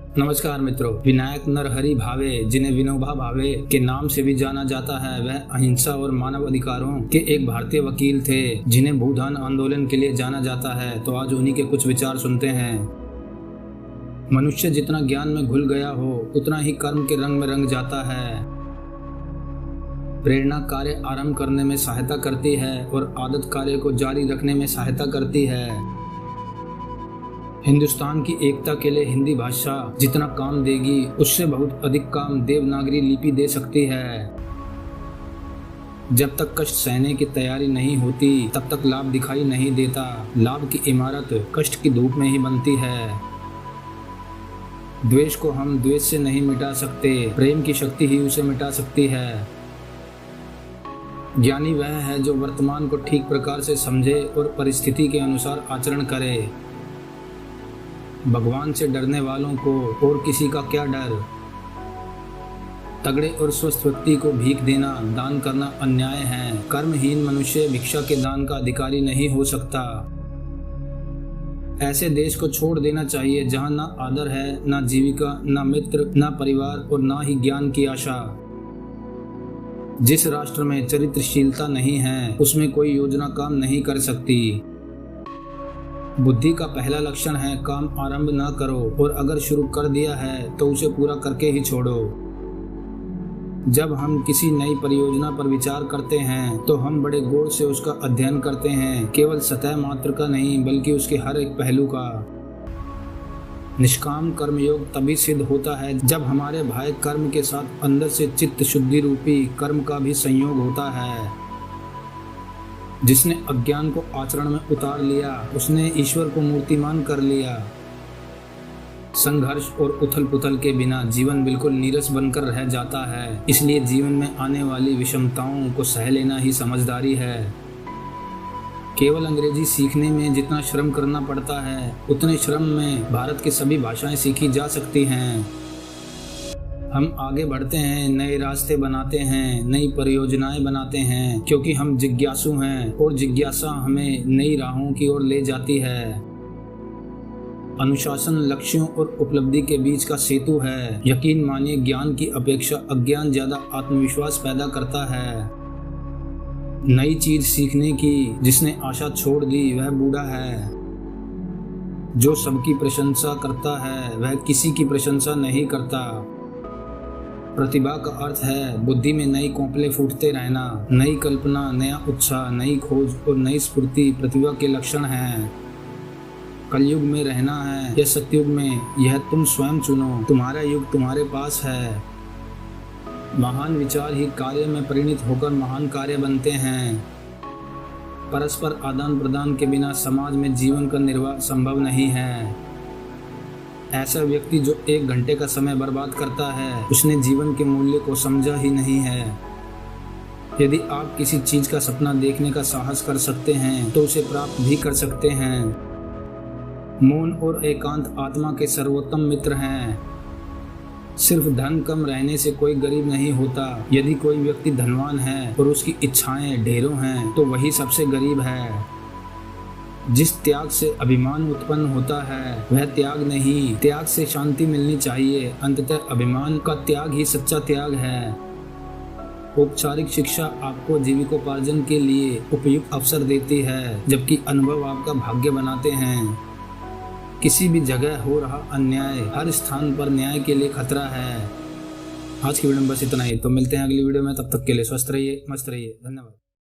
नमस्कार मित्रों, विनायक नरहरि भावे जिन्हें विनोबा भावे के नाम से भी जाना जाता है, वह अहिंसा और मानव अधिकारों के एक भारतीय वकील थे जिन्हें भूदान आंदोलन के लिए जाना जाता है। तो आज उन्हीं के कुछ विचार सुनते हैं। मनुष्य जितना ज्ञान में घुल गया हो उतना ही कर्म के रंग में रंग जाता है। प्रेरणा कार्य आरंभ करने में सहायता करती है और आदत कार्य को जारी रखने में सहायता करती है। हिंदुस्तान की एकता के लिए हिंदी भाषा जितना काम देगी उससे बहुत अधिक काम देवनागरी लिपि दे सकती है। जब तक कष्ट सहने की तैयारी नहीं होती तब तक लाभ दिखाई नहीं देता। लाभ की इमारत कष्ट की धूप में ही बनती है। द्वेष को हम द्वेष से नहीं मिटा सकते, प्रेम की शक्ति ही उसे मिटा सकती है। ज्ञानी वह है जो वर्तमान को ठीक प्रकार से समझे और परिस्थिति के अनुसार आचरण करे। भगवान से डरने वालों को और किसी का क्या डर। तगड़े और स्वस्थ व्यक्ति को भीख देना, दान करना अन्याय है। कर्महीन मनुष्य भिक्षा के दान का अधिकारी नहीं हो सकता। ऐसे देश को छोड़ देना चाहिए जहां ना आदर है, ना जीविका, ना मित्र, ना परिवार और ना ही ज्ञान की आशा। जिस राष्ट्र में चरित्रशीलता नहीं है उसमें कोई योजना काम नहीं कर सकती। बुद्धि का पहला लक्षण है काम आरंभ ना करो, और अगर शुरू कर दिया है तो उसे पूरा करके ही छोड़ो। जब हम किसी नई परियोजना पर विचार करते हैं तो हम बड़े गौर से उसका अध्ययन करते हैं, केवल सतह मात्र का नहीं बल्कि उसके हर एक पहलू का। निष्काम कर्मयोग तभी सिद्ध होता है जब हमारे बाह्य कर्म के साथ अंदर से चित्त शुद्धि रूपी कर्म का भी संयोग होता है। जिसने अज्ञान को आचरण में उतार लिया उसने ईश्वर को मूर्तिमान कर लिया। संघर्ष और उथल पुथल के बिना जीवन बिल्कुल नीरस बनकर रह जाता है। इसलिए जीवन में आने वाली विषमताओं को सह लेना ही समझदारी है। केवल अंग्रेजी सीखने में जितना श्रम करना पड़ता है उतने श्रम में भारत की सभी भाषाएं सीखी जा सकती हैं। हम आगे बढ़ते हैं, नए रास्ते बनाते हैं, नई परियोजनाएं बनाते हैं क्योंकि हम जिज्ञासु हैं और जिज्ञासा हमें नई राहों की ओर ले जाती है। अनुशासन लक्ष्यों और उपलब्धि के बीच का सेतु है। यकीन मानिए ज्ञान की अपेक्षा अज्ञान ज्यादा आत्मविश्वास पैदा करता है। नई चीज सीखने की जिसने आशा छोड़ दी वह बूढ़ा है। जो सबकी प्रशंसा करता है वह किसी की प्रशंसा नहीं करता। प्रतिभा का अर्थ है बुद्धि में नई कौपले फूटते रहना। नई कल्पना, नया उत्साह, नई खोज और नई स्फूर्ति प्रतिभा के लक्षण हैं। कलयुग में रहना है या सतयुग में, यह तुम स्वयं चुनो। तुम्हारा युग तुम्हारे पास है। महान विचार ही कार्य में परिणित होकर महान कार्य बनते हैं। परस्पर आदान प्रदान के बिना समाज में जीवन का निर्वाह संभव नहीं है। ऐसा व्यक्ति जो 1 घंटे का समय बर्बाद करता है उसने जीवन के मूल्य को समझा ही नहीं है। यदि आप किसी चीज का सपना देखने का साहस कर सकते हैं तो उसे प्राप्त भी कर सकते हैं। मौन और एकांत आत्मा के सर्वोत्तम मित्र हैं। सिर्फ धन कम रहने से कोई गरीब नहीं होता। यदि कोई व्यक्ति धनवान है और उसकी इच्छाएं ढेरों हैं तो वही सबसे गरीब है। जिस त्याग से अभिमान उत्पन्न होता है वह त्याग नहीं, त्याग से शांति मिलनी चाहिए। अंततः अभिमान का त्याग ही सच्चा त्याग है। औपचारिक शिक्षा आपको जीविकोपार्जन के लिए उपयुक्त अवसर देती है, जबकि अनुभव आपका भाग्य बनाते हैं। किसी भी जगह हो रहा अन्याय हर स्थान पर न्याय के लिए खतरा है। आज की वीडियो में बस इतना ही। तो मिलते हैं अगली वीडियो में, तब तक के लिए स्वस्थ रहिए, मस्त रहिए। धन्यवाद।